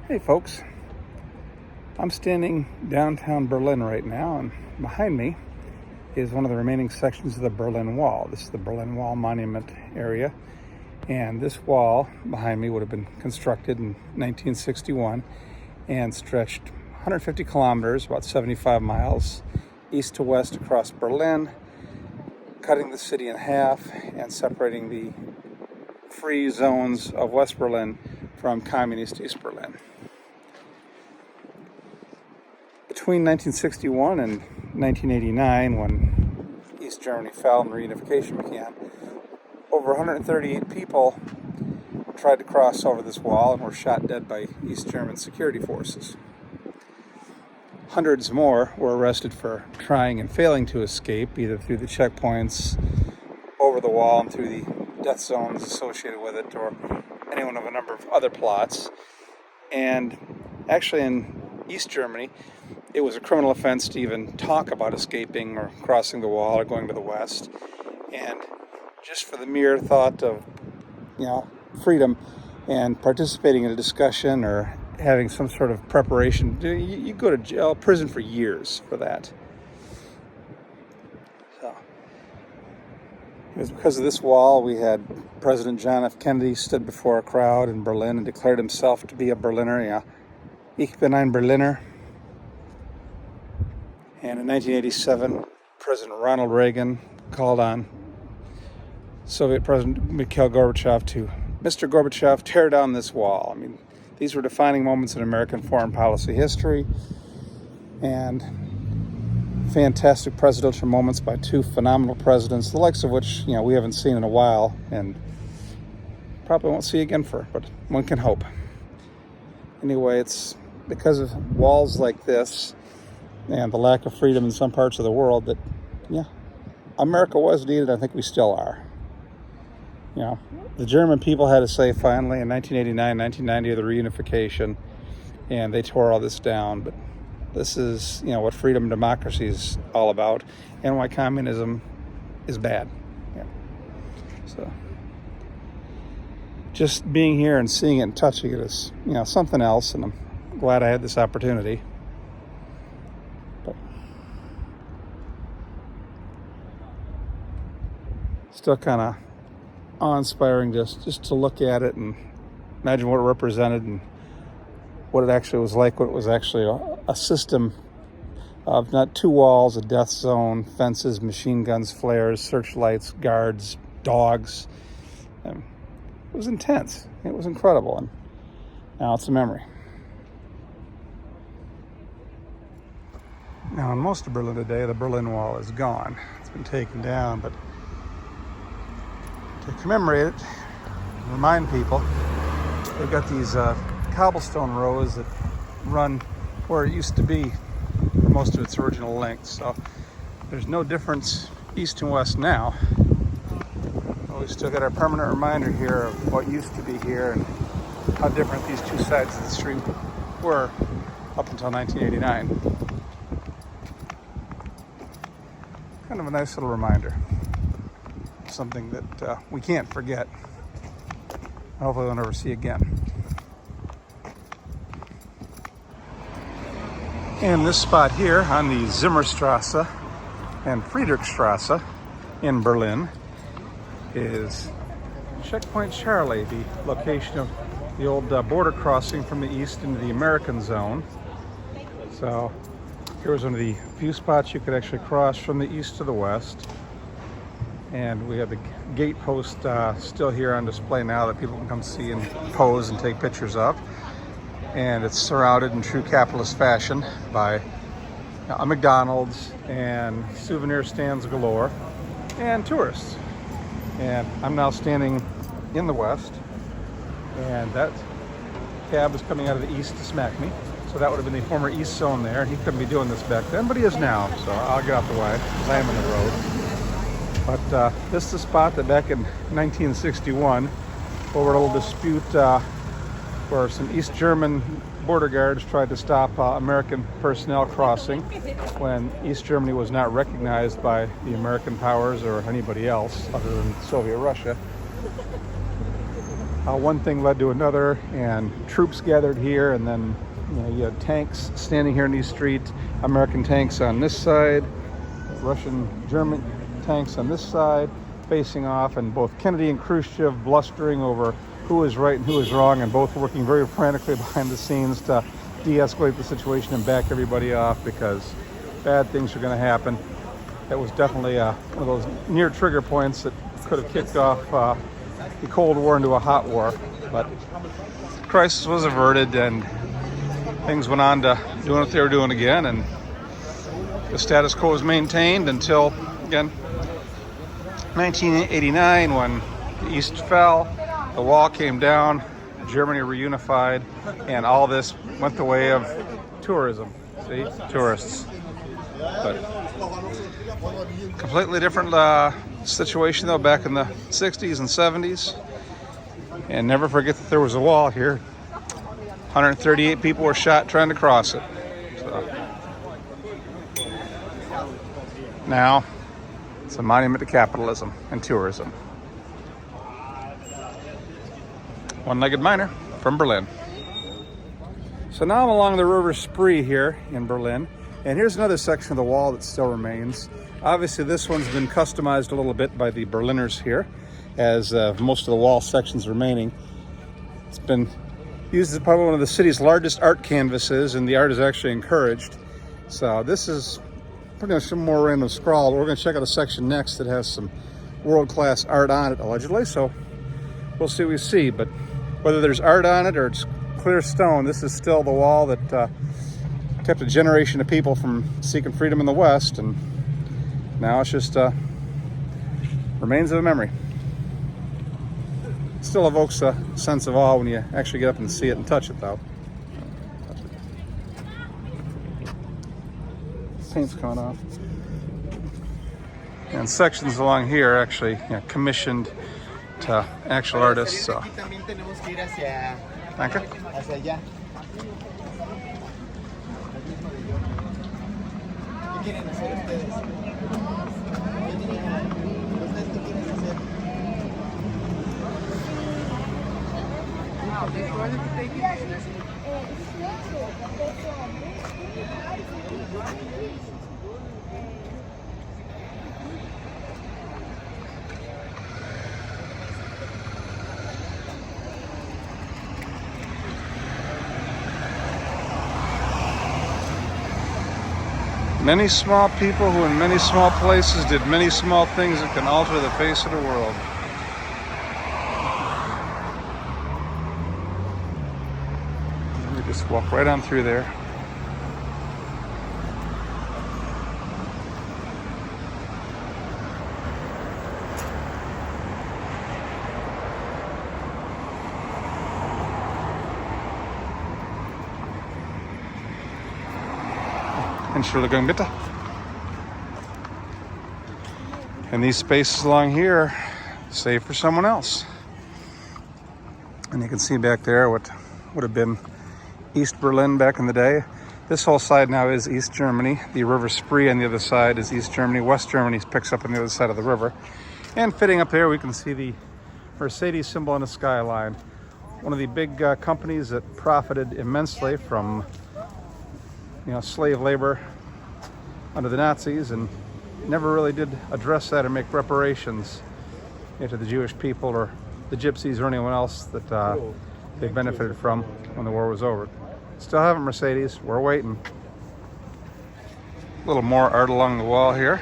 Hey folks, I'm standing downtown Berlin right now, and behind me is one of the remaining sections of the Berlin Wall. This is the Berlin Wall monument area, and this wall behind me would have been constructed in 1961 and stretched 150 kilometers, about 75 miles, east to west across Berlin, cutting the city in half and separating the free zones of West Berlin from communist East Berlin. Between 1961 and 1989, when East Germany fell and reunification began, over 138 people tried to cross over this wall and were shot dead by East German security forces. Hundreds more were arrested for trying and failing to escape, either through the checkpoints, over the wall, and through the death zones associated with it, or any one of a number of other plots. And actually in East Germany, it was a criminal offense to even talk about escaping or crossing the wall or going to the west. And just for the mere thought of, freedom and participating in a discussion or having some sort of preparation, you go to jail, prison for years for that. So it was because of this wall we had President John F. Kennedy stood before a crowd in Berlin and declared himself to be a Berliner. Ich bin ein Berliner. And in 1987, President Ronald Reagan called on Soviet President Mikhail Gorbachev to, Mr. Gorbachev, tear down this wall. I mean, these were defining moments in American foreign policy history, and fantastic presidential moments by two phenomenal presidents, the likes of which, we haven't seen in a while, and probably won't see again but one can hope. Anyway, it's because of walls like this and the lack of freedom in some parts of the world that, America was needed. I think we still are. The German people had a say finally in 1989, 1990 of the reunification, and they tore all this down. But this is, what freedom and democracy is all about, and why communism is bad. So just being here and seeing it and touching it is, something else, and I'm glad I had this opportunity. But still kind of awe-inspiring just to look at it and imagine what it represented and what it actually was like, what it was actually a system of not two walls, a death zone, fences, machine guns, flares, searchlights, guards, dogs. It was intense. It was incredible, and now it's a memory. Now, in most of Berlin today, the Berlin Wall is gone. It's been taken down, but to commemorate it, remind people, they've got these cobblestone rows that run where it used to be for most of its original length. So there's no difference east and west now. But we still got our permanent reminder here of what used to be here and how different these two sides of the street were up until 1989. Kind of a nice little reminder. Something that we can't forget. Hopefully we'll never see again. And this spot here on the Zimmerstrasse and Friedrichstrasse in Berlin is Checkpoint Charlie, the location of the old border crossing from the east into the American zone. So here was one of the few spots you could actually cross from the east to the west. And we have the gate post still here on display now that people can come see and pose and take pictures of. And it's surrounded in true capitalist fashion by a McDonald's and souvenir stands galore and tourists. And I'm now standing in the west, and that cab is coming out of the east to smack me. So that would have been the former east zone there, and he couldn't be doing this back then, but he is now. So I'll get out the way because I am in the road. But this is a spot that back in 1961, over a little dispute where some East German border guards tried to stop American personnel crossing when East Germany was not recognized by the American powers or anybody else other than Soviet Russia. one thing led to another, and troops gathered here, and then you had tanks standing here in these streets, American tanks on this side, Russian, German tanks on this side, facing off, and both Kennedy and Khrushchev blustering over who was right and who was wrong, and both working very frantically behind the scenes to de-escalate the situation and back everybody off because bad things are going to happen. That was definitely one of those near trigger points that could have kicked off the Cold War into a hot war. But the crisis was averted and things went on to doing what they were doing again, and the status quo was maintained until, again, 1989, when the East fell, the wall came down, Germany reunified, and all this went the way of tourism. See, tourists. But completely different situation though back in the 60s and 70s. And never forget that there was a wall here. 138 people were shot trying to cross it. So now it's a monument to capitalism and tourism. One-legged miner from Berlin. So now I'm along the River Spree here in Berlin, and here's another section of the wall that still remains. Obviously this one's been customized a little bit by the Berliners here, as most of the wall sections remaining. It's been used as probably one of the city's largest art canvases, and the art is actually encouraged. So this is pretty much some more random scrawl. We're going to check out a section next that has some world-class art on it, allegedly, so we'll see what we see. But whether there's art on it or it's clear stone, this is still the wall that kept a generation of people from seeking freedom in the West, and now it's just remains of a memory. Still evokes a sense of awe when you actually get up and see it and touch it, though. Paint's coming off. And sections along here are actually commissioned to actual artists. So. Thank you. Many small people who in many small places did many small things that can alter the face of the world. We just walk right on through there. Entschuldigung bitte. And these spaces along here save for someone else. And you can see back there what would have been East Berlin back in the day. This whole side now is East Germany. The River Spree on the other side is East Germany. West Germany picks up on the other side of the river. And fitting up there, we can see the Mercedes symbol on the skyline. One of the big companies that profited immensely from slave labor under the Nazis, and never really did address that or make reparations to the Jewish people or the Gypsies or anyone else that they benefited from when the war was over. Still haven't Mercedes. We're waiting. A little more art along the wall here.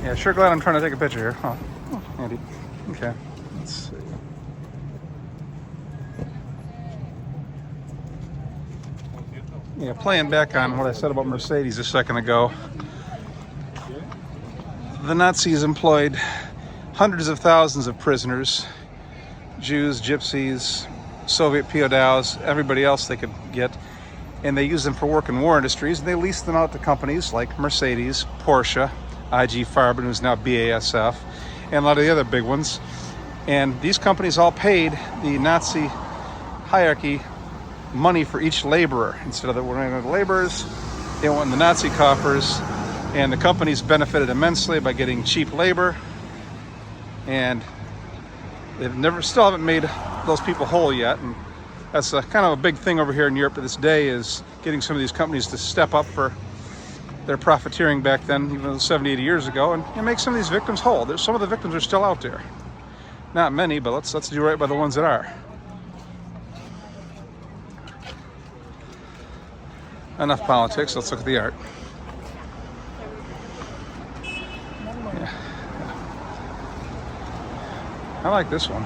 Yeah, sure glad I'm trying to take a picture here. Oh, Andy. Okay. Let's see. Yeah, playing back on what I said about Mercedes a second ago. The Nazis employed hundreds of thousands of prisoners, Jews, Gypsies, Soviet POWs, everybody else they could get, and they used them for work in war industries, and they leased them out to companies like Mercedes, Porsche, IG Farben, who's now BASF, and a lot of the other big ones. And these companies all paid the Nazi hierarchy money for each laborer. Instead of the laborers, they went in the Nazi coffers, And the company's benefited immensely by getting cheap labor, and they've still haven't made those people whole yet. And that's kind of a big thing over here in Europe to this day, is getting some of these companies to step up for their profiteering back then, even 70, 80 years ago, and make some of these victims whole. Some of the victims are still out there. Not many, but let's do right by the ones that are. Enough politics, let's look at the art. Yeah. I like this one.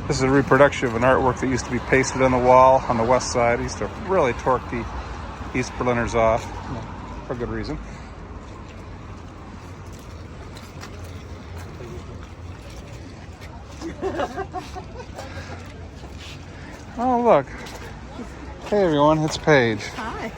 This is a reproduction of an artwork that used to be pasted on the wall on the west side. It used to really torque the East Berliners off, for good reason. Oh, look. Hey, everyone, it's Paige. Hi.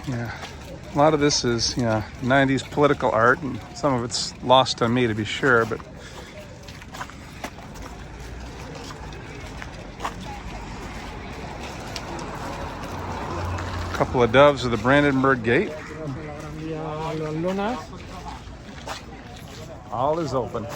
Yeah, a lot of this is 90s political art, and some of it's lost on me, to be sure, but a couple of doves of the Brandenburg Gate. All is open.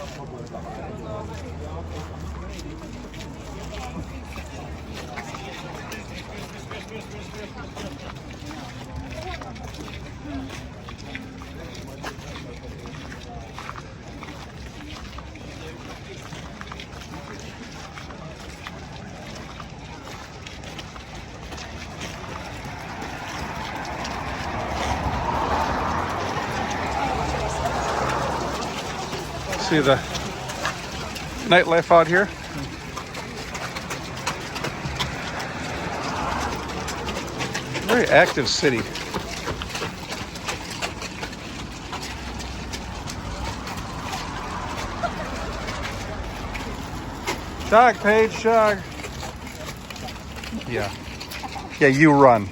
See the nightlife out here. Very active city. Jog, Paige, jog. Yeah, you run.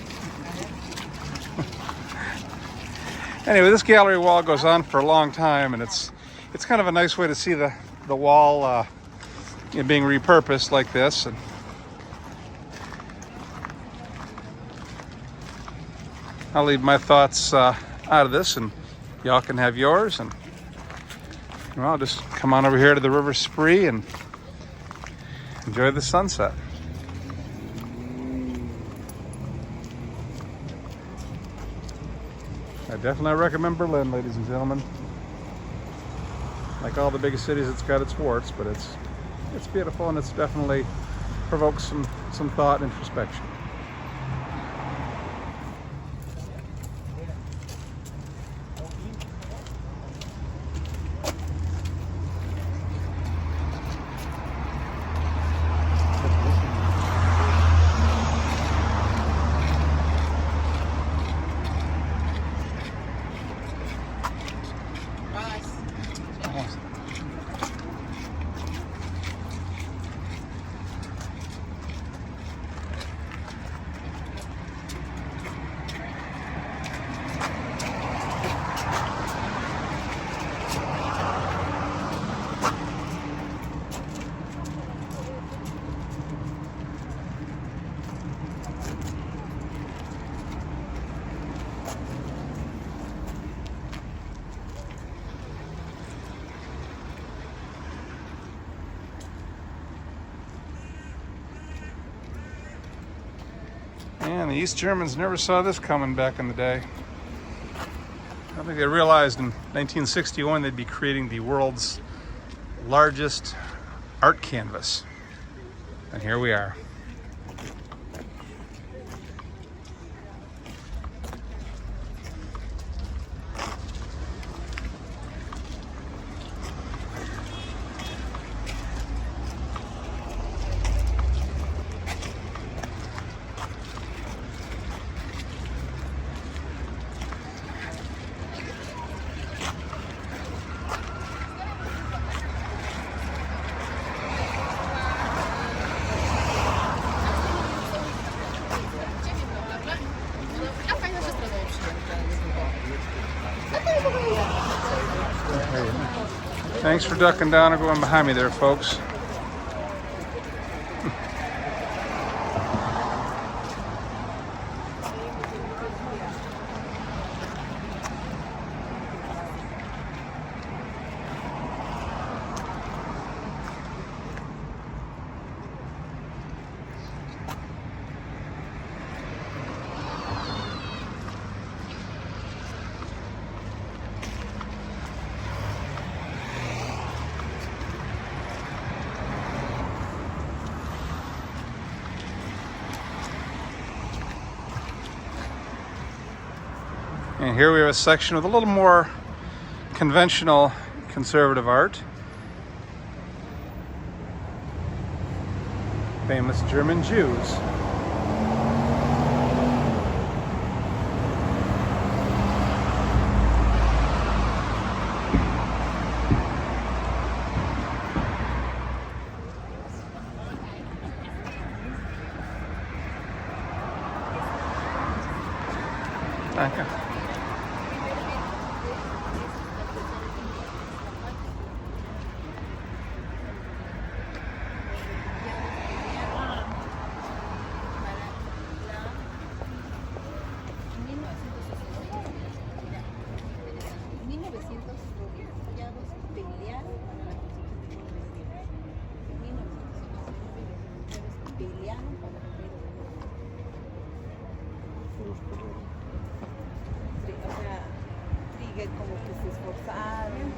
Anyway, this gallery wall goes on for a long time, and it's kind of a nice way to see the wall being repurposed like this. And I'll leave my thoughts out of this, and y'all can have yours. And well, just come on over here to the River Spree and enjoy the sunset. I definitely recommend Berlin, ladies and gentlemen. Like all the biggest cities, it's got its warts, but it's beautiful, and it's definitely provokes some thought and introspection. the East Germans never saw this coming back in the day. I don't think they realized in 1961 they'd be creating the world's largest art canvas. And here we are. Thanks for ducking down and going behind me there, folks. And here we have a section with a little more conventional conservative art. Famous German Jews. Danke. Como que se esforzaron.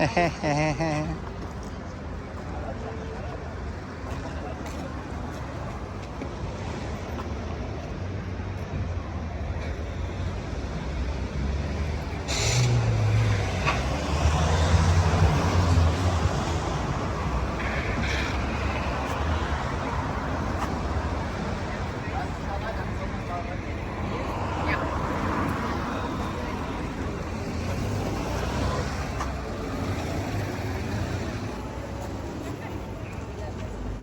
Hehehehe